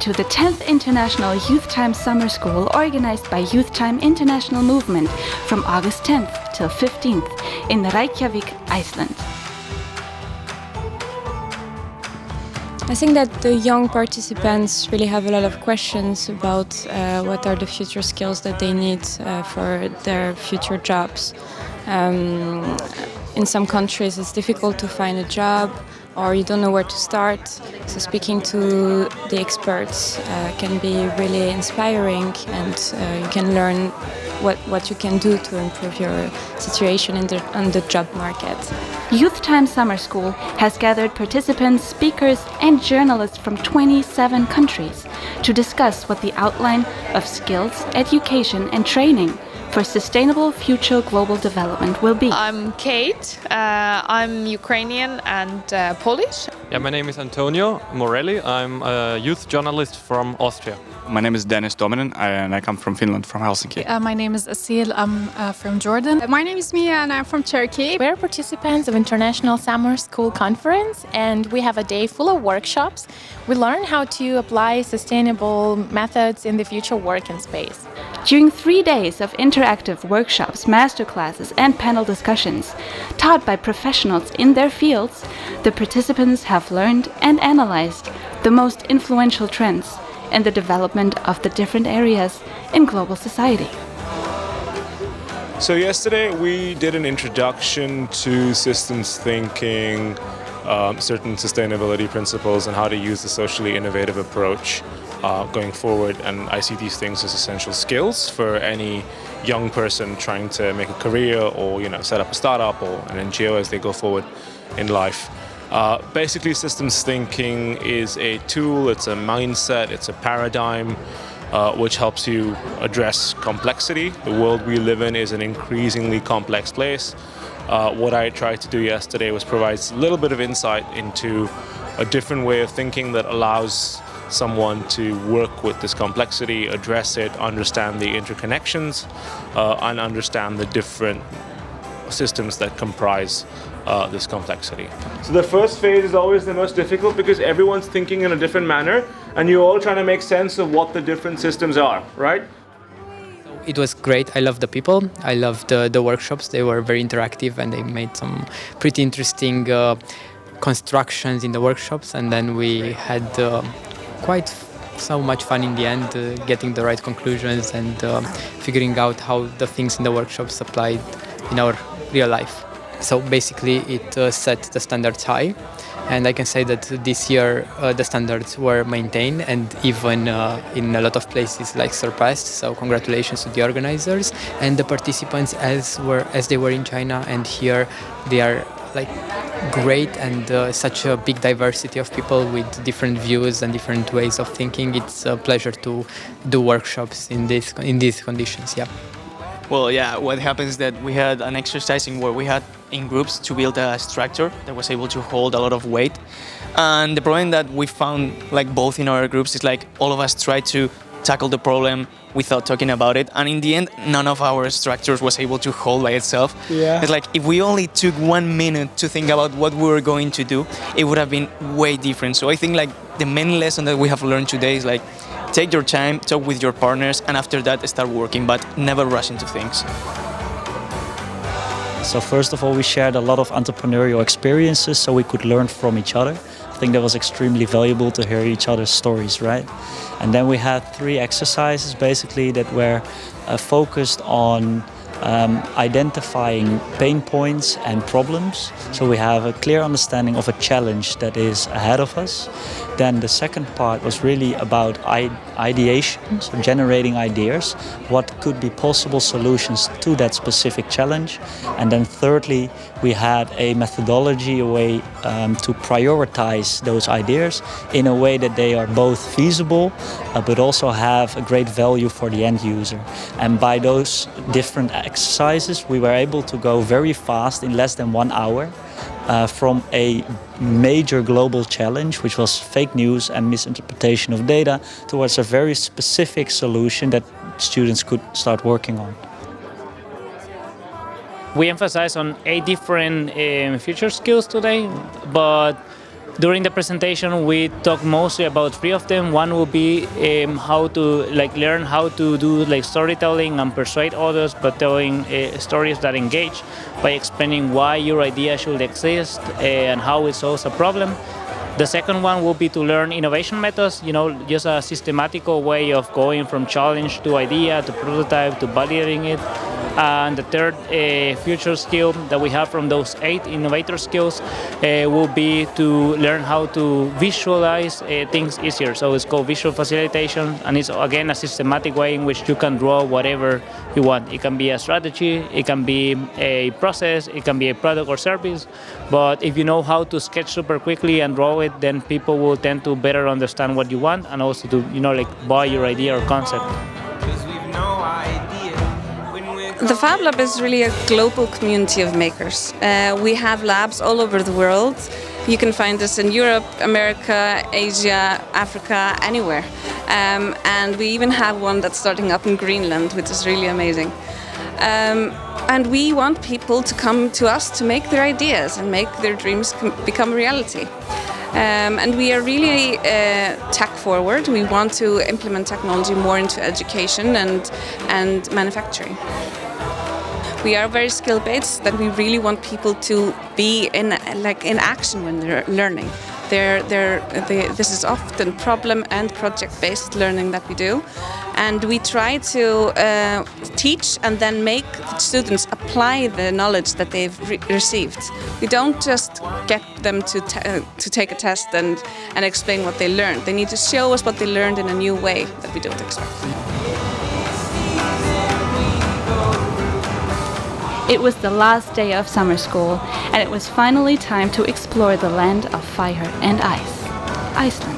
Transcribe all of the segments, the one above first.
to the 10th International Youth Time Summer School organized by Youth Time International Movement from August 10th till 15th in Reykjavik, Iceland. I think that the young participants really have a lot of questions about what are the future skills that they need for their future jobs. In some countries it's difficult to find a job, or you don't know where to start. So speaking to the experts can be really inspiring, and you can learn what you can do to improve your situation on the job market. Youth Time Summer School has gathered participants, speakers, and journalists from 27 countries to discuss what the outline of skills, education, and training for sustainable future global development will be. I'm Kate. I'm Ukrainian and Polish. Yeah, my name is Antonio Morelli. I'm a youth journalist from Austria. My name is Dennis Dominen and I come from Finland, from Helsinki. My name is Asil. I'm from Jordan. My name is Mia and I'm from Turkey. We're participants of International Summer School Conference, and we have a day full of workshops. We learn how to apply sustainable methods in the future working space. During 3 days of interactive workshops, masterclasses, and panel discussions, taught by professionals in their fields, the participants have learned and analyzed the most influential trends and the development of the different areas in global society. So yesterday we did an introduction to systems thinking, certain sustainability principles, and how to use the socially innovative approach going forward. And I see these things as essential skills for any young person trying to make a career or set up a startup or an NGO as they go forward in life. Basically, systems thinking is a tool, it's a mindset, it's a paradigm which helps you address complexity. The world we live in is an increasingly complex place. What I tried to do yesterday was provide a little bit of insight into a different way of thinking that allows someone to work with this complexity, address it, understand the interconnections, and understand the different systems that comprise this complexity. So the first phase is always the most difficult because everyone's thinking in a different manner and you're all trying to make sense of what the different systems are, right? It was great. I loved the people. I loved the workshops. They were very interactive and they made some pretty interesting constructions in the workshops, and then we had quite so much fun in the end, getting the right conclusions and figuring out how the things in the workshops applied in our real life. So basically it set the standards high, and I can say that this year the standards were maintained and even in a lot of places surpassed. So congratulations to the organizers and the participants as they were in China, and here they are great, and such a big diversity of people with different views and different ways of thinking. It's a pleasure to do workshops in these conditions. Yeah. Well, yeah, what happens is that we had an exercising where we had in groups to build a structure that was able to hold a lot of weight. And the problem that we found, both in our groups, is all of us tried to tackle the problem without talking about it. And in the end, none of our structures was able to hold by itself. Yeah. It's if we only took 1 minute to think about what we were going to do, it would have been way different. So I think the main lesson that we have learned today is take your time, talk with your partners, and after that start working, but never rush into things. So first of all, we shared a lot of entrepreneurial experiences so we could learn from each other. I think that was extremely valuable to hear each other's stories, right? And then we had 3 exercises basically that were focused on identifying pain points and problems. So we have a clear understanding of a challenge that is ahead of us. Then the second part was really about ideation, so generating ideas, what could be possible solutions to that specific challenge. And then thirdly, we had a methodology, a way to prioritize those ideas in a way that they are both feasible, but also have a great value for the end user. And by those different exercises, we were able to go very fast in less than 1 hour from a major global challenge, which was fake news and misinterpretation of data, towards a very specific solution that students could start working on. We emphasize on 8 different future skills today, but During the presentation, we talk mostly about 3 of them. One will be how to learn how to do storytelling and persuade others, but telling stories that engage by explaining why your idea should exist and how it solves a problem. The second one will be to learn innovation methods, just a systematical way of going from challenge to idea to prototype to validating it. And the third future skill that we have from those 8 innovator skills will be to learn how to visualize things easier. So it's called visual facilitation, and it's again a systematic way in which you can draw whatever you want. It can be a strategy, it can be a process, it can be a product or service, but if you know how to sketch super quickly and draw it, then people will tend to better understand what you want and also to buy your idea or concept. The Fablab is really a global community of makers. We have labs all over the world. You can find us in Europe, America, Asia, Africa, anywhere. And we even have one that's starting up in Greenland, which is really amazing. And we want people to come to us to make their ideas and make their dreams become reality. And we are really tech forward. We want to implement technology more into education and manufacturing. We are very skill-based, that we really want people to be in action when they're learning. This is often problem and project-based learning that we do, and we try to teach and then make the students apply the knowledge that they've received. We don't just get them to take a test and explain what they learned. They need to show us what they learned in a new way that we don't expect. It was the last day of summer school, and it was finally time to explore the land of fire and ice, Iceland.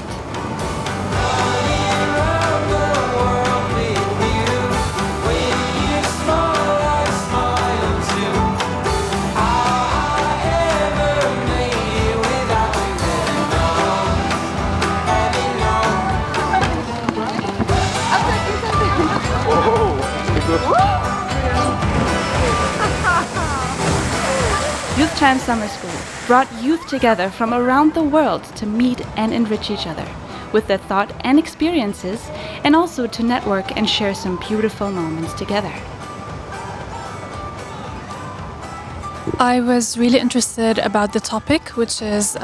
Youth Time Summer School brought youth together from around the world to meet and enrich each other with their thought and experiences, and also to network and share some beautiful moments together. I was really interested about the topic, which is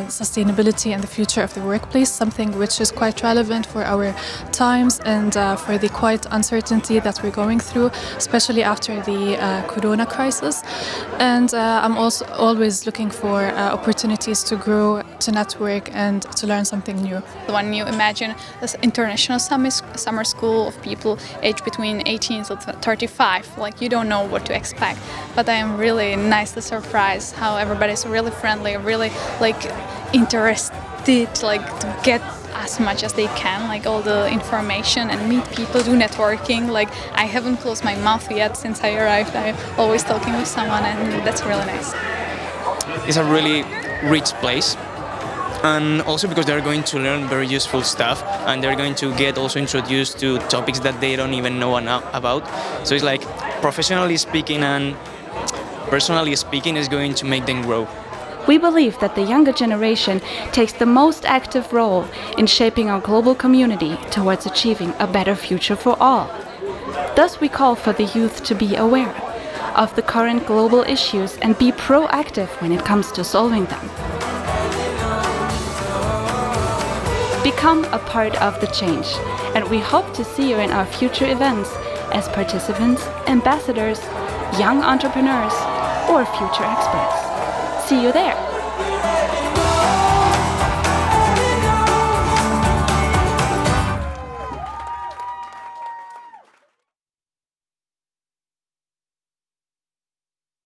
sustainability and the future of the workplace, something which is quite relevant for our times and for the quite uncertainty that we're going through, especially after the corona crisis. And I'm also always looking for opportunities to grow, to network and to learn something new. When you imagine this international summer school of people aged between 18 to 35, you don't know what to expect. But I am really nicely surprised how everybody's really friendly, really interested, to get as much as they can, all the information and meet people, do networking. I haven't closed my mouth yet since I arrived. I'm always talking with someone, and that's really nice. It's a really rich place, and also because they're going to learn very useful stuff, and they're going to get also introduced to topics that they don't even know about. So it's professionally speaking and personally speaking is going to make them grow. We believe that the younger generation takes the most active role in shaping our global community towards achieving a better future for all. Thus, we call for the youth to be aware of the current global issues and be proactive when it comes to solving them. Become a part of the change, and we hope to see you in our future events as participants, ambassadors, young entrepreneurs, or future experts. See you there!